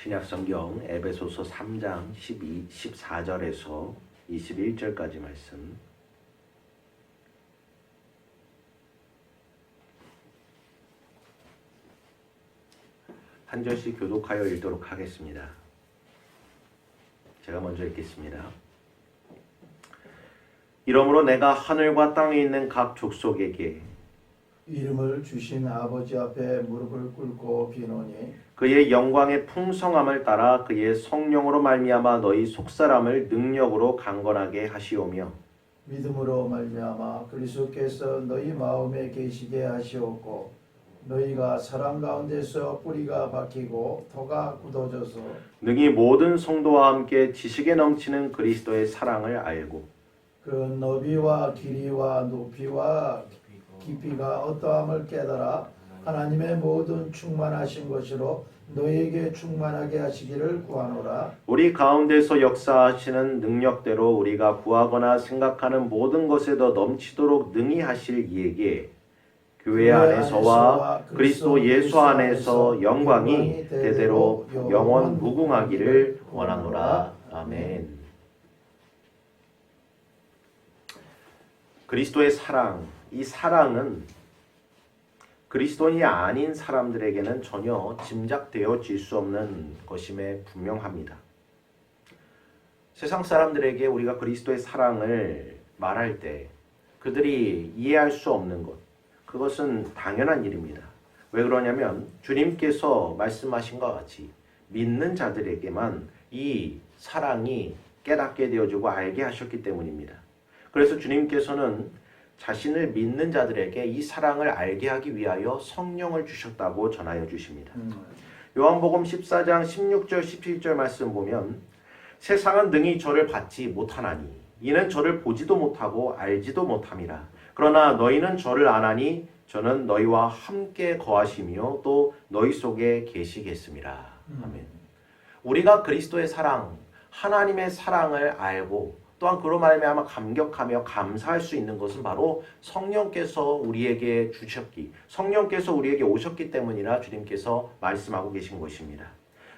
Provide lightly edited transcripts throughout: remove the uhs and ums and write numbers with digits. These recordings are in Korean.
신약성경 에베소서 3장 14절에서 21절까지 말씀. 한 절씩 교독하여 읽도록 하겠습니다. 제가 먼저 읽겠습니다. 이러므로 내가 하늘과 땅에 있는 각 족속에게 이름을 주신 아버지 앞에 무릎을 꿇고 비노니 그의 영광의 풍성함을 따라 그의 성령으로 말미암아 너희 속사람을 능력으로 강건하게 하시오며 믿음으로 말미암아 그리스도께서 너희 마음에 계시게 하시옵고 너희가 사랑 가운데서 뿌리가 박히고 토가 굳어져서 능히 모든 성도와 함께 지식에 넘치는 그리스도의 사랑을 알고 그 너비와 길이와 높이와 깊이가 어떠함을 깨달아 하나님의 모든 충만하신 것으로 너희에게 충만하게 하시기를 구하노라. 우리 가운데서 역사하시는 능력대로 우리가 구하거나 생각하는 모든 것에 더 넘치도록 능히 하실 이에게 교회 안에서와 그리스도 예수 안에서 영광이 대대로 영원 무궁하기를 원하노라. 아멘. 그리스도의 사랑, 이 사랑은 그리스도인이 아닌 사람들에게는 전혀 짐작되어질 수 없는 것임에 분명합니다. 세상 사람들에게 우리가 그리스도의 사랑을 말할 때 그들이 이해할 수 없는 것, 그것은 당연한 일입니다. 왜 그러냐면 주님께서 말씀하신 것 같이 믿는 자들에게만 이 사랑이 깨닫게 되어지고 알게 하셨기 때문입니다. 그래서 주님께서는 자신을 믿는 자들에게 이 사랑을 알게 하기 위하여 성령을 주셨다고 전하여 주십니다. 요한복음 14장 16절 17절 말씀 보면 세상은 능히 저를 받지 못하나니 이는 저를 보지도 못하고 알지도 못함이라. 그러나 너희는 저를 아나니 저는 너희와 함께 거하시며 또 너희 속에 계시겠습니다. 아멘. 우리가 그리스도의 사랑, 하나님의 사랑을 알고 또한 그로 말미암아 감격하며 감사할 수 있는 것은 바로 성령께서 우리에게 주셨기, 성령께서 우리에게 오셨기 때문이라 주님께서 말씀하고 계신 것입니다.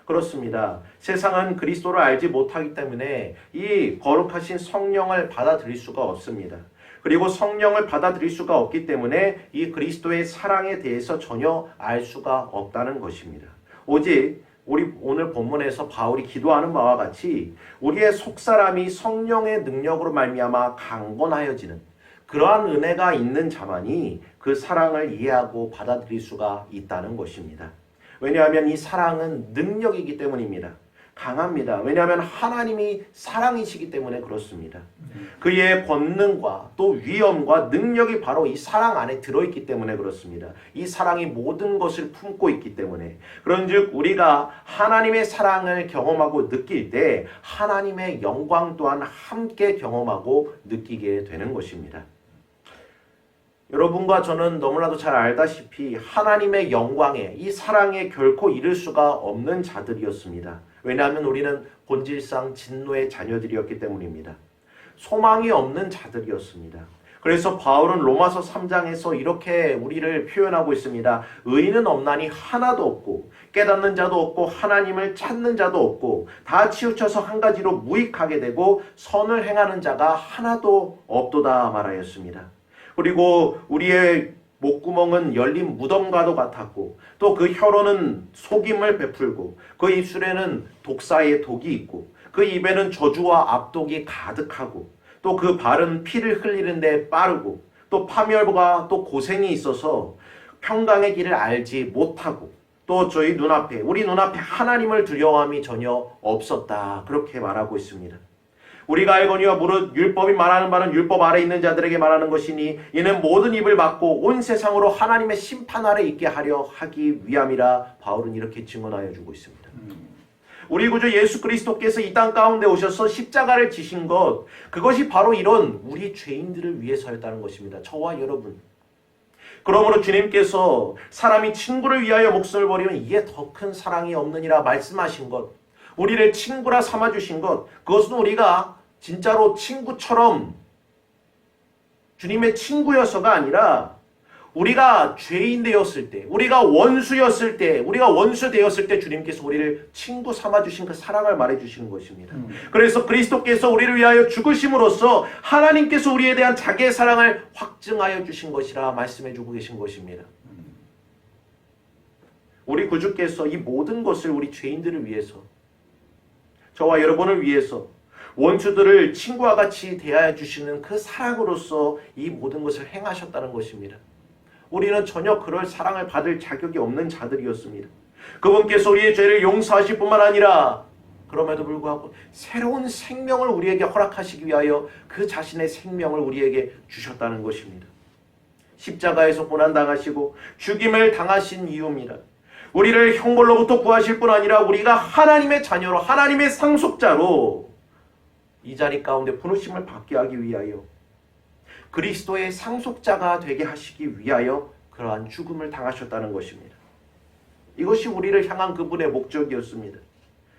그렇습니다. 세상은 그리스도를 알지 못하기 때문에 이 거룩하신 성령을 받아들일 수가 없습니다. 그리고 성령을 받아들일 수가 없기 때문에 이 그리스도의 사랑에 대해서 전혀 알 수가 없다는 것입니다. 오직 우리 오늘 본문에서 바울이 기도하는 바와 같이 우리의 속사람이 성령의 능력으로 말미암아 강건하여지는 그러한 은혜가 있는 자만이 그 사랑을 이해하고 받아들일 수가 있다는 것입니다. 왜냐하면 이 사랑은 능력이기 때문입니다. 강합니다. 왜냐하면 하나님이 사랑이시기 때문에 그렇습니다. 그의 권능과 또 위엄과 능력이 바로 이 사랑 안에 들어있기 때문에 그렇습니다. 이 사랑이 모든 것을 품고 있기 때문에 그런즉 우리가 하나님의 사랑을 경험하고 느낄 때 하나님의 영광 또한 함께 경험하고 느끼게 되는 것입니다. 여러분과 저는 너무나도 잘 알다시피 하나님의 영광에 이 사랑에 결코 이를 수가 없는 자들이었습니다. 왜냐하면 우리는 본질상 진노의 자녀들이었기 때문입니다. 소망이 없는 자들이었습니다. 그래서 바울은 로마서 3장에서 이렇게 우리를 표현하고 있습니다. 의인은 없나니 하나도 없고 깨닫는 자도 없고 하나님을 찾는 자도 없고 다 치우쳐서 한 가지로 무익하게 되고 선을 행하는 자가 하나도 없도다 말하였습니다. 그리고 우리의 목구멍은 열린 무덤과도 같았고 또 그 혀로는 속임을 베풀고 그 입술에는 독사의 독이 있고 그 입에는 저주와 압독이 가득하고 또 그 발은 피를 흘리는데 빠르고 또 파멸과 또 고생이 있어서 평강의 길을 알지 못하고 또 저희 눈앞에 우리 눈앞에 하나님을 두려워함이 전혀 없었다. 그렇게 말하고 있습니다. 우리가 알거니와 무릇 율법이 말하는 바는 율법 아래 있는 자들에게 말하는 것이니 이는 모든 입을 막고 온 세상으로 하나님의 심판 아래 있게 하려 하기 위함이라 바울은 이렇게 증언하여 주고 있습니다. 우리 구주 예수 그리스도께서 이 땅 가운데 오셔서 십자가를 지신 것, 그것이 바로 이런 우리 죄인들을 위해서였다는 것입니다. 저와 여러분. 그러므로 주님께서 사람이 친구를 위하여 목숨을 버리면 이에 더 큰 사랑이 없느니라 말씀하신 것, 우리를 친구라 삼아주신 것, 그것은 우리가 진짜로 친구처럼 주님의 친구여서가 아니라 우리가 죄인 되었을 때, 우리가 원수였을 때, 우리가 원수 되었을 때 주님께서 우리를 친구 삼아주신 그 사랑을 말해주시는 것입니다. 그래서 그리스도께서 우리를 위하여 죽으심으로써 하나님께서 우리에 대한 자기의 사랑을 확증하여 주신 것이라 말씀해주고 계신 것입니다. 우리 구주께서 이 모든 것을 우리 죄인들을 위해서, 저와 여러분을 위해서 원수들을 친구와 같이 대하여 주시는 그 사랑으로서 이 모든 것을 행하셨다는 것입니다. 우리는 전혀 그럴 사랑을 받을 자격이 없는 자들이었습니다. 그분께서 우리의 죄를 용서하실 뿐만 아니라 그럼에도 불구하고 새로운 생명을 우리에게 허락하시기 위하여 그 자신의 생명을 우리에게 주셨다는 것입니다. 십자가에서 고난당하시고 죽임을 당하신 이유입니다. 우리를 형벌로부터 구하실 뿐 아니라 우리가 하나님의 자녀로, 하나님의 상속자로 이 자리 가운데 부르심을 받게 하기 위하여, 그리스도의 상속자가 되게 하시기 위하여 그러한 죽음을 당하셨다는 것입니다. 이것이 우리를 향한 그분의 목적이었습니다.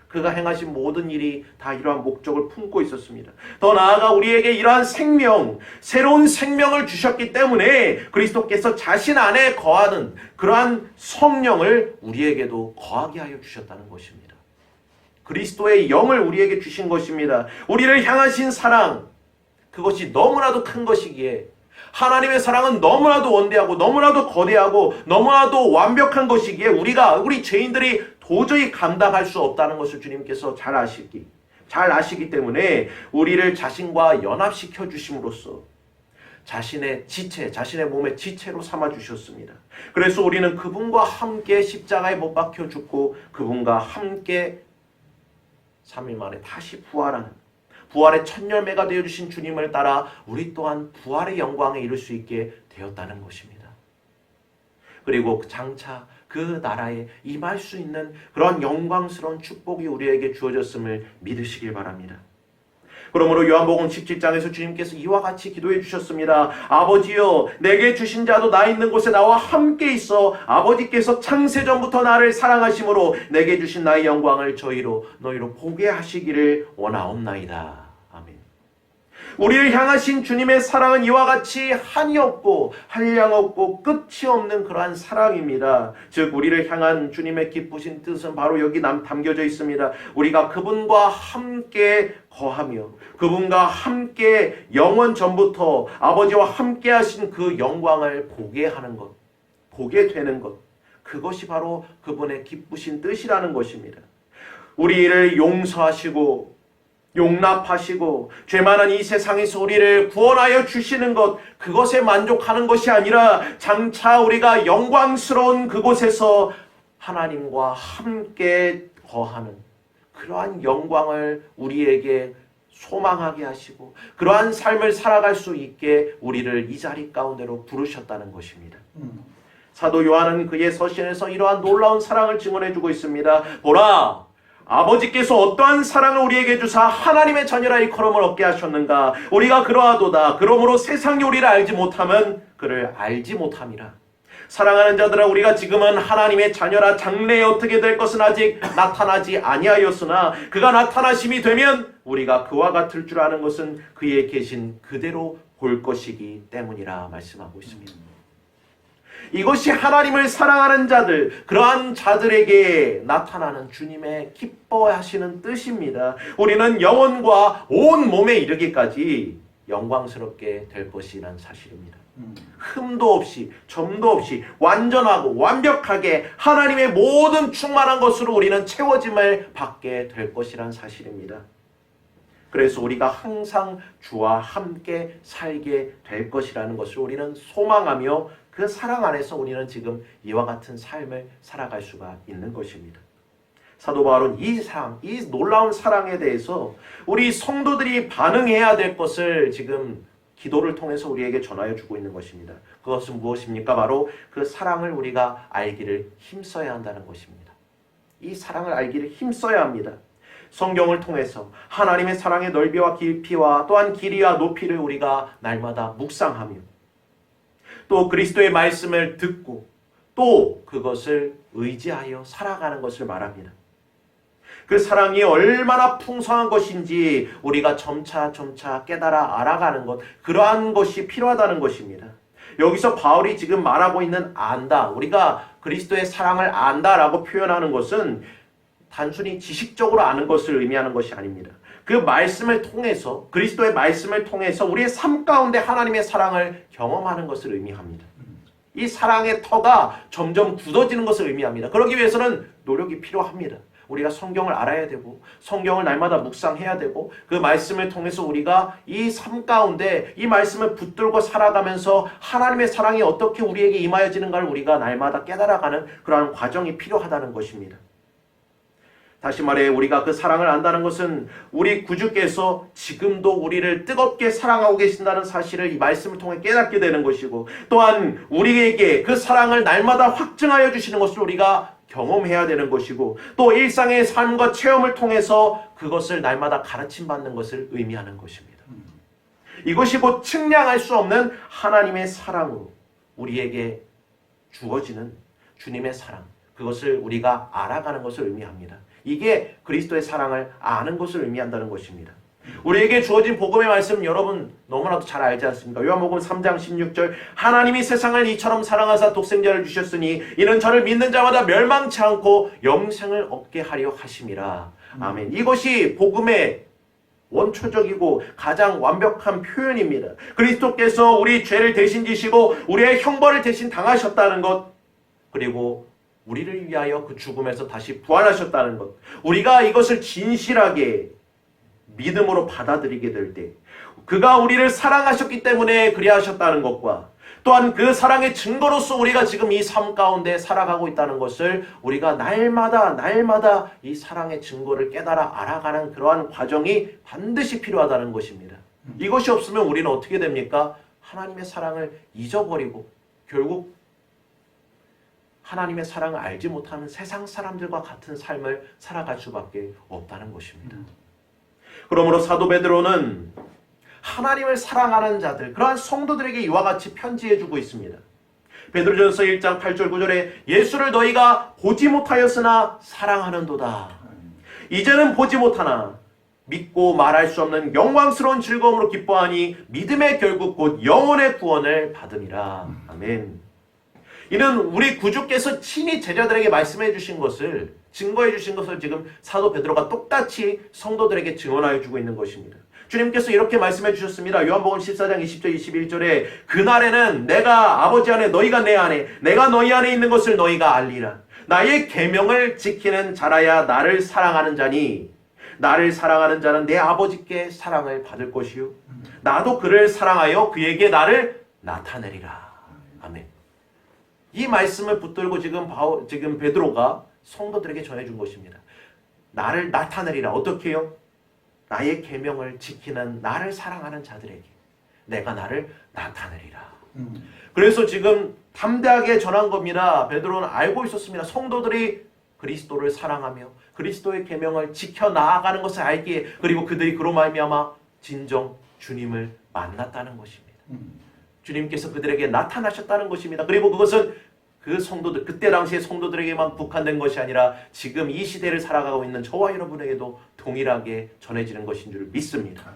그가 행하신 모든 일이 다 이러한 목적을 품고 있었습니다. 더 나아가 우리에게 이러한 생명, 새로운 생명을 주셨기 때문에 그리스도께서 자신 안에 거하는 그러한 성령을 우리에게도 거하게 하여 주셨다는 것입니다. 그리스도의 영을 우리에게 주신 것입니다. 우리를 향하신 사랑, 그것이 너무나도 큰 것이기에, 하나님의 사랑은 너무나도 원대하고 너무나도 거대하고 너무나도 완벽한 것이기에 우리 죄인들이 도저히 감당할 수 없다는 것을 주님께서 잘 아시기 때문에 우리를 자신과 연합시켜 주심으로써 자신의 지체, 자신의 몸의 지체로 삼아 주셨습니다. 그래서 우리는 그분과 함께 십자가에 못 박혀 죽고 그분과 함께 3일 만에 다시 부활의 첫 열매가 되어주신 주님을 따라 우리 또한 부활의 영광에 이를 수 있게 되었다는 것입니다. 그리고 장차 그 나라에 임할 수 있는 그런 영광스러운 축복이 우리에게 주어졌음을 믿으시길 바랍니다. 그러므로 요한복음 17장에서 주님께서 이와 같이 기도해 주셨습니다. 아버지여, 내게 주신 자도 나 있는 곳에 나와 함께 있어 아버지께서 창세전부터 나를 사랑하심으로 내게 주신 나의 영광을 너희로 보게 하시기를 원하옵나이다. 아멘. 우리를 향하신 주님의 사랑은 이와 같이 한이 없고 한량 없고 끝이 없는 그러한 사랑입니다. 즉 우리를 향한 주님의 기쁘신 뜻은 바로 여기 담겨져 있습니다. 우리가 그분과 함께 거하며 그분과 함께 영원 전부터 아버지와 함께 하신 그 영광을 보게 하는 것, 보게 되는 것, 그것이 바로 그분의 기쁘신 뜻이라는 것입니다. 우리를 용서하시고 용납하시고 죄 많은 이 세상에서 우리를 구원하여 주시는 것, 그것에 만족하는 것이 아니라 장차 우리가 영광스러운 그곳에서 하나님과 함께 거하는 그러한 영광을 우리에게 소망하게 하시고 그러한 삶을 살아갈 수 있게 우리를 이 자리 가운데로 부르셨다는 것입니다. 사도 요한은 그의 서신에서 이러한 놀라운 사랑을 증언해주고 있습니다. 보라! 아버지께서 어떠한 사랑을 우리에게 주사 하나님의 자녀라 일컬음을 얻게 하셨는가. 우리가 그러하도다. 그러므로 세상이 우리를 알지 못하면 그를 알지 못함이라. 사랑하는 자들아, 우리가 지금은 하나님의 자녀라 장래에 어떻게 될 것은 아직 나타나지 아니하였으나 그가 나타나심이 되면 우리가 그와 같을 줄 아는 것은 그의 계신 그대로 볼 것이기 때문이라 말씀하고 있습니다. 이것이 하나님을 사랑하는 자들, 그러한 자들에게 나타나는 주님의 기뻐하시는 뜻입니다. 우리는 영혼과 온 몸에 이르기까지 영광스럽게 될 것이라는 사실입니다. 흠도 없이 점도 없이 완전하고 완벽하게 하나님의 모든 충만한 것으로 우리는 채워짐을 받게 될 것이라는 사실입니다. 그래서 우리가 항상 주와 함께 살게 될 것이라는 것을 우리는 소망하며 그 사랑 안에서 우리는 지금 이와 같은 삶을 살아갈 수가 있는 것입니다. 사도 바울은 이 놀라운 사랑에 대해서 우리 성도들이 반응해야 될 것을 지금 기도를 통해서 우리에게 전하여 주고 있는 것입니다. 그것은 무엇입니까? 바로 그 사랑을 우리가 알기를 힘써야 한다는 것입니다. 이 사랑을 알기를 힘써야 합니다. 성경을 통해서 하나님의 사랑의 넓이와 깊이와 또한 길이와 높이를 우리가 날마다 묵상하며 또 그리스도의 말씀을 듣고 또 그것을 의지하여 살아가는 것을 말합니다. 그 사랑이 얼마나 풍성한 것인지 우리가 점차 깨달아 알아가는 것, 그러한 것이 필요하다는 것입니다. 여기서 바울이 지금 말하고 있는 안다, 우리가 그리스도의 사랑을 안다라고 표현하는 것은 단순히 지식적으로 아는 것을 의미하는 것이 아닙니다. 그 말씀을 통해서, 그리스도의 말씀을 통해서 우리의 삶 가운데 하나님의 사랑을 경험하는 것을 의미합니다. 이 사랑의 터가 점점 굳어지는 것을 의미합니다. 그러기 위해서는 노력이 필요합니다. 우리가 성경을 알아야 되고 성경을 날마다 묵상해야 되고 그 말씀을 통해서 우리가 이 삶 가운데 이 말씀을 붙들고 살아가면서 하나님의 사랑이 어떻게 우리에게 임하여지는가를 우리가 날마다 깨달아가는 그러한 과정이 필요하다는 것입니다. 다시 말해 우리가 그 사랑을 안다는 것은 우리 구주께서 지금도 우리를 뜨겁게 사랑하고 계신다는 사실을 이 말씀을 통해 깨닫게 되는 것이고, 또한 우리에게 그 사랑을 날마다 확증하여 주시는 것을 우리가 경험해야 되는 것이고, 또 일상의 삶과 체험을 통해서 그것을 날마다 가르침받는 것을 의미하는 것입니다. 이것이 곧 측량할 수 없는 하나님의 사랑으로 우리에게 주어지는 주님의 사랑, 그것을 우리가 알아가는 것을 의미합니다. 이게 그리스도의 사랑을 아는 것을 의미한다는 것입니다. 우리에게 주어진 복음의 말씀 여러분 너무나도 잘 알지 않습니까? 요한복음 3장 16절, 하나님이 세상을 이처럼 사랑하사 독생자를 주셨으니 이는 저를 믿는 자마다 멸망치 않고 영생을 얻게 하려 하심이라. 아멘. 이것이 복음의 원초적이고 가장 완벽한 표현입니다. 그리스도께서 우리 죄를 대신 지시고 우리의 형벌을 대신 당하셨다는 것, 그리고 우리를 위하여 그 죽음에서 다시 부활하셨다는 것, 우리가 이것을 진실하게 믿음으로 받아들이게 될 때 그가 우리를 사랑하셨기 때문에 그리하셨다는 것과, 또한 그 사랑의 증거로서 우리가 지금 이 삶 가운데 살아가고 있다는 것을 우리가 날마다 이 사랑의 증거를 깨달아 알아가는 그러한 과정이 반드시 필요하다는 것입니다. 이것이 없으면 우리는 어떻게 됩니까? 하나님의 사랑을 잊어버리고 결국 하나님의 사랑을 알지 못하는 세상 사람들과 같은 삶을 살아갈 수밖에 없다는 것입니다. 그러므로 사도 베드로는 하나님을 사랑하는 자들, 그러한 성도들에게 이와 같이 편지해주고 있습니다. 베드로전서 1장 8절 9절에 예수를 너희가 보지 못하였으나 사랑하는도다. 이제는 보지 못하나 믿고 말할 수 없는 영광스러운 즐거움으로 기뻐하니 믿음의 결국 곧 영혼의 구원을 받으리라. 아멘. 이는 우리 구주께서 친히 제자들에게 말씀해 주신 것을, 증거해 주신 것을 지금 사도 베드로가 똑같이 성도들에게 증언하여 주고 있는 것입니다. 주님께서 이렇게 말씀해 주셨습니다. 요한복음 14장 20절 21절에 그날에는 내가 아버지 안에 너희가 내 안에 내가 너희 안에 있는 것을 너희가 알리라. 나의 계명을 지키는 자라야 나를 사랑하는 자니 나를 사랑하는 자는 내 아버지께 사랑을 받을 것이요 나도 그를 사랑하여 그에게 나를 나타내리라. 아멘. 이 말씀을 붙들고 지금 베드로가 성도들에게 전해준 것입니다. 나를 나타내리라. 어떻게 해요? 나의 계명을 지키는 나를 사랑하는 자들에게 내가 나를 나타내리라. 그래서 지금 담대하게 전한 겁니다. 베드로는 알고 있었습니다. 성도들이 그리스도를 사랑하며 그리스도의 계명을 지켜 나아가는 것을 알기에, 그리고 그들이 그로 말미암아 진정 주님을 만났다는 것입니다. 주님께서 그들에게 나타나셨다는 것입니다. 그리고 그것은 그 성도들, 그때 당시의 성도들에게만 국한된 것이 아니라 지금 이 시대를 살아가고 있는 저와 여러분에게도 동일하게 전해지는 것인 줄 믿습니다.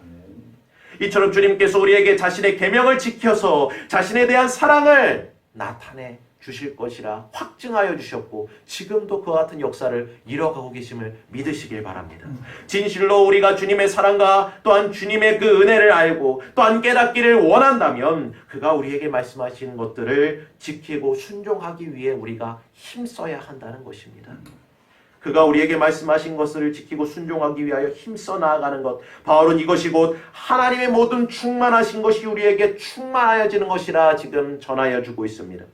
이처럼 주님께서 우리에게 자신의 계명을 지켜서 자신에 대한 사랑을 나타내 주실 것이라 확증하여 주셨고 지금도 그와 같은 역사를 이뤄가고 계심을 믿으시길 바랍니다. 진실로 우리가 주님의 사랑과 또한 주님의 그 은혜를 알고 또한 깨닫기를 원한다면 그가 우리에게 말씀하신 것들을 지키고 순종하기 위해 우리가 힘써야 한다는 것입니다. 그가 우리에게 말씀하신 것을 지키고 순종하기 위하여 힘써 나아가는 것, 바울은 이것이 곧 하나님의 모든 충만하신 것이 우리에게 충만하여지는 것이라 지금 전하여 주고 있습니다.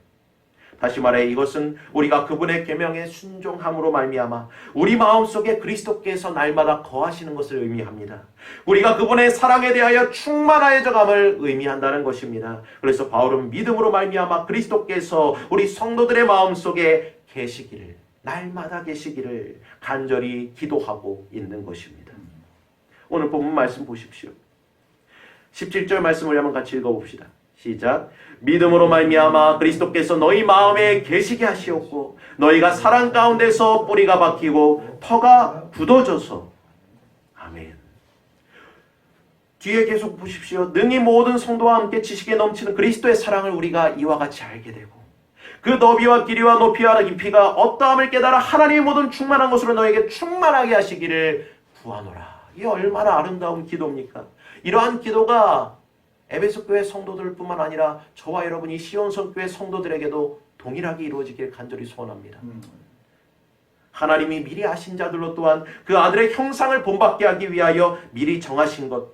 다시 말해 이것은 우리가 그분의 계명에 순종함으로 말미암아 우리 마음속에 그리스도께서 날마다 거하시는 것을 의미합니다. 우리가 그분의 사랑에 대하여 충만하여져감을 의미한다는 것입니다. 그래서 바울은 믿음으로 말미암아 그리스도께서 우리 성도들의 마음속에 계시기를, 날마다 계시기를 간절히 기도하고 있는 것입니다. 오늘 본문 말씀 보십시오. 17절 말씀을 한번 같이 읽어봅시다. 시작. 믿음으로 말미암아 그리스도께서 너희 마음에 계시게 하시옵고 너희가 사랑 가운데서 뿌리가 박히고 터가 굳어져서. 아멘. 뒤에 계속 보십시오. 능히 모든 성도와 함께 지식에 넘치는 그리스도의 사랑을 우리가 이와 같이 알게 되고 그 너비와 길이와 높이와 깊이가 어떠함을 깨달아 하나님의 모든 충만한 것으로 너에게 충만하게 하시기를 구하노라. 이 얼마나 아름다운 기도입니까? 이러한 기도가 에베소 교회 성도들뿐만 아니라 저와 여러분이 시온성 교회 성도들에게도 동일하게 이루어지길 간절히 소원합니다. 하나님이 미리 아신 자들로 또한 그 아들의 형상을 본받게 하기 위하여 미리 정하신 것,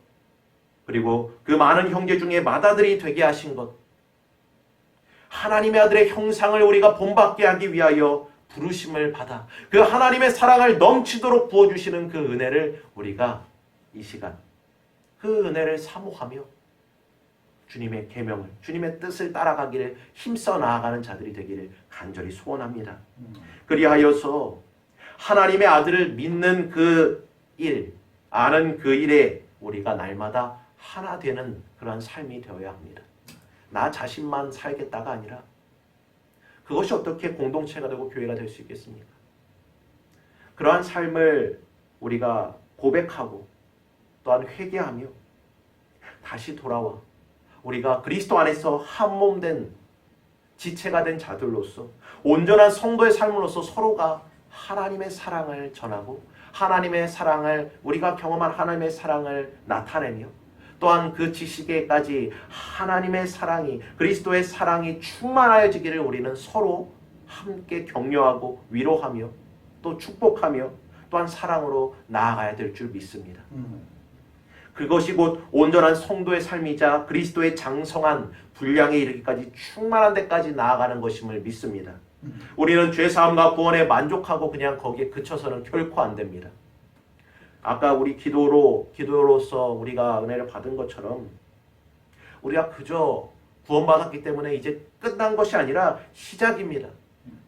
그리고 그 많은 형제 중에 맏아들이 되게 하신 것, 하나님의 아들의 형상을 우리가 본받게 하기 위하여 부르심을 받아 그 하나님의 사랑을 넘치도록 부어주시는 그 은혜를 우리가 이 시간 그 은혜를 사모하며 주님의 계명을, 주님의 뜻을 따라가기를 힘써 나아가는 자들이 되기를 간절히 소원합니다. 그리하여서 하나님의 아들을 믿는 그 일, 아는 그 일에 우리가 날마다 하나 되는 그런 삶이 되어야 합니다. 나 자신만 살겠다가 아니라 그것이 어떻게 공동체가 되고 교회가 될 수 있겠습니까? 그러한 삶을 우리가 고백하고 또한 회개하며 다시 돌아와 우리가 그리스도 안에서 한 몸 된 지체가 된 자들로서 온전한 성도의 삶으로서 서로가 하나님의 사랑을 전하고 하나님의 사랑을 우리가 경험한 하나님의 사랑을 나타내며 또한 그 지식에까지 하나님의 사랑이 그리스도의 사랑이 충만하여지기를 우리는 서로 함께 격려하고 위로하며 또 축복하며 또한 사랑으로 나아가야 될 줄 믿습니다. 그것이 곧 온전한 성도의 삶이자 그리스도의 장성한 분량에 이르기까지 충만한 데까지 나아가는 것임을 믿습니다. 우리는 죄사함과 구원에 만족하고 그냥 거기에 그쳐서는 결코 안 됩니다. 아까 우리 기도로서 우리가 은혜를 받은 것처럼 우리가 그저 구원받았기 때문에 이제 끝난 것이 아니라 시작입니다.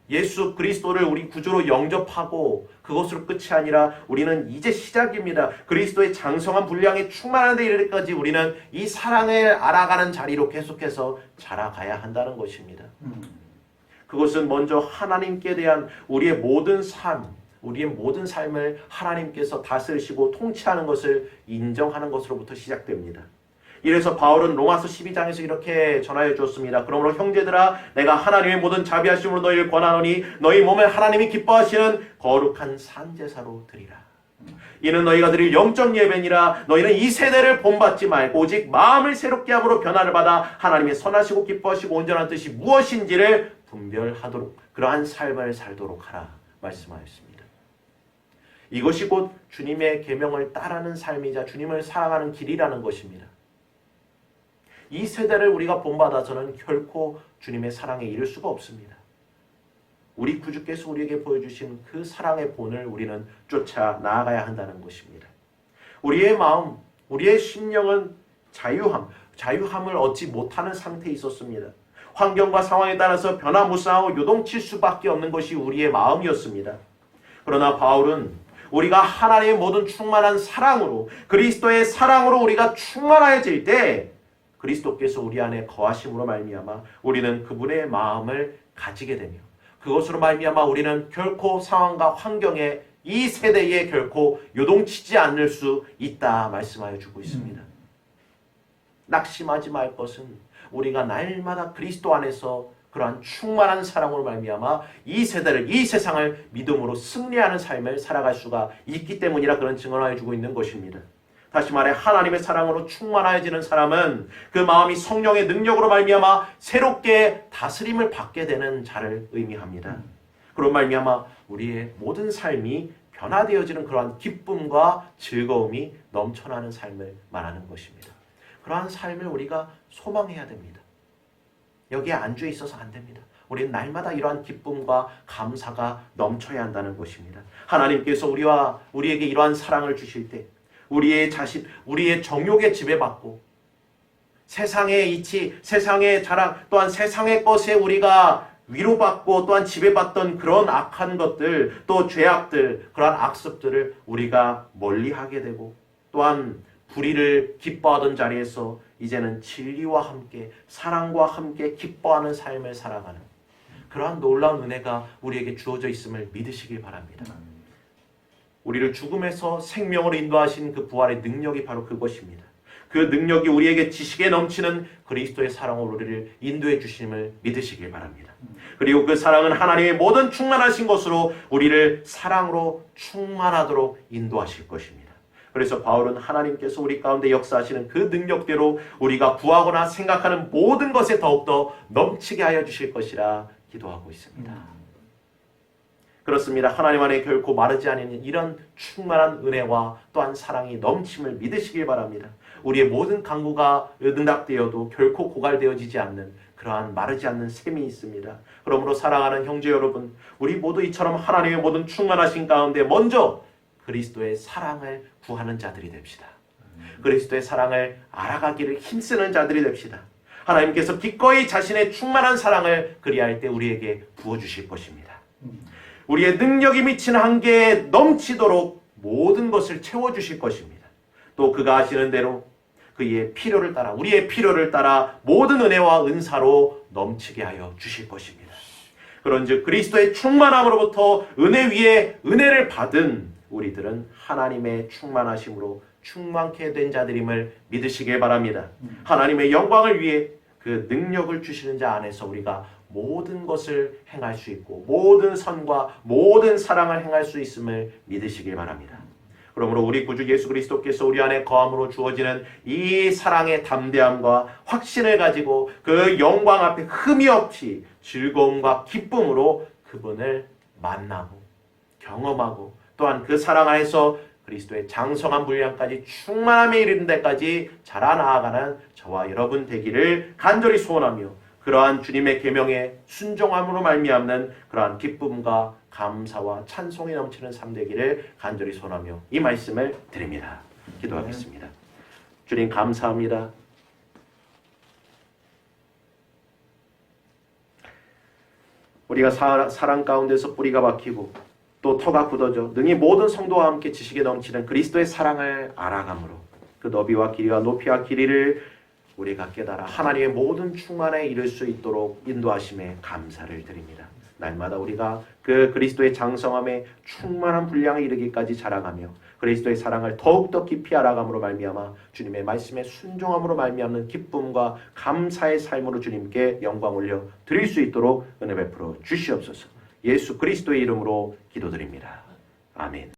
예수 그리스도를 우리 구주로 영접하고 그것으로 끝이 아니라 우리는 이제 시작입니다. 그리스도의 장성한 분량에 충만한 데 이를 때까지 우리는 이 사랑을 알아가는 자리로 계속해서 자라가야 한다는 것입니다. 그것은 먼저 하나님께 대한 우리의 모든 삶을 하나님께서 다스리시고 통치하는 것을 인정하는 것으로부터 시작됩니다. 이래서 바울은 로마서 12장에서 이렇게 전하여 주었습니다. 그러므로 형제들아 내가 하나님의 모든 자비하심으로 너희를 권하노니 너희 몸을 하나님이 기뻐하시는 거룩한 산제사로 드리라. 이는 너희가 드릴 영적 예배니라. 너희는 이 세대를 본받지 말고 오직 마음을 새롭게 함으로 변화를 받아 하나님의 선하시고 기뻐하시고 온전한 뜻이 무엇인지를 분별하도록 그러한 삶을 살도록 하라 말씀하였습니다. 이것이 곧 주님의 계명을 따르는 삶이자 주님을 사랑하는 길이라는 것입니다. 이 세대를 우리가 본받아서는 결코 주님의 사랑에 이를 수가 없습니다. 우리 구주께서 우리에게 보여주신 그 사랑의 본을 우리는 쫓아 나아가야 한다는 것입니다. 우리의 마음, 우리의 심령은 자유함을 얻지 못하는 상태에 있었습니다. 환경과 상황에 따라서 변화무쌍하고 요동칠 수밖에 없는 것이 우리의 마음이었습니다. 그러나 바울은 우리가 하나님의 모든 충만한 사랑으로 그리스도의 사랑으로 우리가 충만해질 때 그리스도께서 우리 안에 거하심으로 말미암아 우리는 그분의 마음을 가지게 되며 그것으로 말미암아 우리는 결코 상황과 환경에 이 세대에 결코 요동치지 않을 수 있다 말씀하여 주고 있습니다. 낙심하지 말 것은 우리가 날마다 그리스도 안에서 그러한 충만한 사랑으로 말미암아 이 세대를 이 세상을 믿음으로 승리하는 삶을 살아갈 수가 있기 때문이라 그런 증언을 해주고 있는 것입니다. 다시 말해 하나님의 사랑으로 충만해지는 사람은 그 마음이 성령의 능력으로 말미암아 새롭게 다스림을 받게 되는 자를 의미합니다. 그런 말미암아 우리의 모든 삶이 변화되어지는 그러한 기쁨과 즐거움이 넘쳐나는 삶을 말하는 것입니다. 그러한 삶을 우리가 소망해야 됩니다. 여기에 안주해 있어서 안 됩니다. 우리는 날마다 이러한 기쁨과 감사가 넘쳐야 한다는 것입니다. 하나님께서 우리에게 이러한 사랑을 주실 때 우리의 자신, 우리의 정욕에 지배받고 세상의 이치, 세상의 자랑, 또한 세상의 것에 우리가 위로받고 또한 지배받던 그런 악한 것들, 또 죄악들, 그러한 악습들을 우리가 멀리하게 되고 또한 불의를 기뻐하던 자리에서 이제는 진리와 함께 사랑과 함께 기뻐하는 삶을 살아가는 그러한 놀라운 은혜가 우리에게 주어져 있음을 믿으시길 바랍니다. 우리를 죽음에서 생명으로 인도하신 그 부활의 능력이 바로 그것입니다. 그 능력이 우리에게 지식에 넘치는 그리스도의 사랑으로 우리를 인도해 주심을 믿으시길 바랍니다. 그리고 그 사랑은 하나님의 모든 충만하신 것으로 우리를 사랑으로 충만하도록 인도하실 것입니다. 그래서 바울은 하나님께서 우리 가운데 역사하시는 그 능력대로 우리가 구하거나 생각하는 모든 것에 더욱더 넘치게 하여 주실 것이라 기도하고 있습니다. 그렇습니다. 하나님 안에 결코 마르지 않는 이런 충만한 은혜와 또한 사랑이 넘침을 믿으시길 바랍니다. 우리의 모든 간구가 응답되어도 결코 고갈되어지지 않는 그러한 마르지 않는 샘이 있습니다. 그러므로 사랑하는 형제 여러분, 우리 모두 이처럼 하나님의 모든 충만하신 가운데 먼저 그리스도의 사랑을 구하는 자들이 됩시다. 그리스도의 사랑을 알아가기를 힘쓰는 자들이 됩시다. 하나님께서 기꺼이 자신의 충만한 사랑을 그리할 때 우리에게 부어주실 것입니다. 우리의 능력이 미친 한계에 넘치도록 모든 것을 채워주실 것입니다. 또 그가 하시는 대로 그의 필요를 따라, 우리의 필요를 따라 모든 은혜와 은사로 넘치게 하여 주실 것입니다. 그런즉 그리스도의 충만함으로부터 은혜 위에 은혜를 받은 우리들은 하나님의 충만하심으로 충만케 된 자들임을 믿으시길 바랍니다. 하나님의 영광을 위해 그 능력을 주시는 자 안에서 우리가 모든 것을 행할 수 있고 모든 선과 모든 사랑을 행할 수 있음을 믿으시길 바랍니다. 그러므로 우리 구주 예수 그리스도께서 우리 안에 거함으로 주어지는 이 사랑의 담대함과 확신을 가지고 그 영광 앞에 흠이 없이 즐거움과 기쁨으로 그분을 만나고 경험하고 또한 그 사랑 안에서 그리스도의 장성한 분량까지 충만함에 이르는 데까지 자라나아가는 저와 여러분 되기를 간절히 소원하며 그러한 주님의 계명에 순종함으로 말미암는 그러한 기쁨과 감사와 찬송이 넘치는 삶 되기를 간절히 소원하며 이 말씀을 드립니다. 기도하겠습니다. 주님 감사합니다. 우리가 사랑 가운데서 뿌리가 박히고 또 터가 굳어져 능히 모든 성도와 함께 지식에 넘치는 그리스도의 사랑을 알아감으로 그 너비와 길이와 높이와 길이를 우리가 깨달아 하나님의 모든 충만에 이를 수 있도록 인도하심에 감사를 드립니다. 날마다 우리가 그 그리스도의 장성함에 충만한 분량에 이르기까지 자라가며 그리스도의 사랑을 더욱더 깊이 알아감으로 말미암아 주님의 말씀에 순종함으로 말미암는 기쁨과 감사의 삶으로 주님께 영광 올려 드릴 수 있도록 은혜 베풀어 주시옵소서. 예수 그리스도의 이름으로 기도드립니다. 아멘.